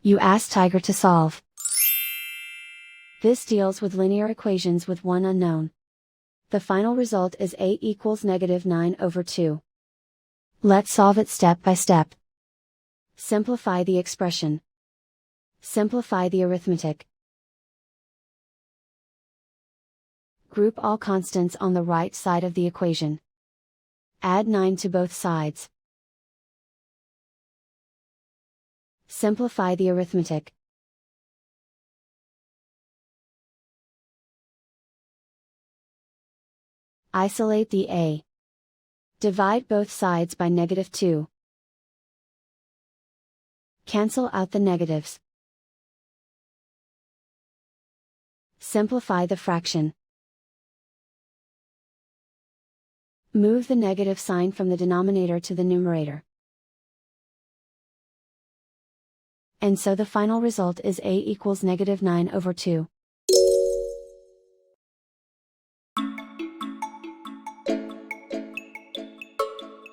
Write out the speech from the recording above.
You ask Tiger to solve. This deals with linear equations with one unknown. The final result is a equals -9/2. Let's solve it step by step. Simplify the expression. Simplify the arithmetic. Group all constants on the right side of the equation. Add 9 to both sides. Simplify the arithmetic. Isolate the a. Divide both sides by -2. Cancel out the negatives. Simplify the fraction. Move the negative sign from the denominator to the numerator. And so the final result is a equals -9/2.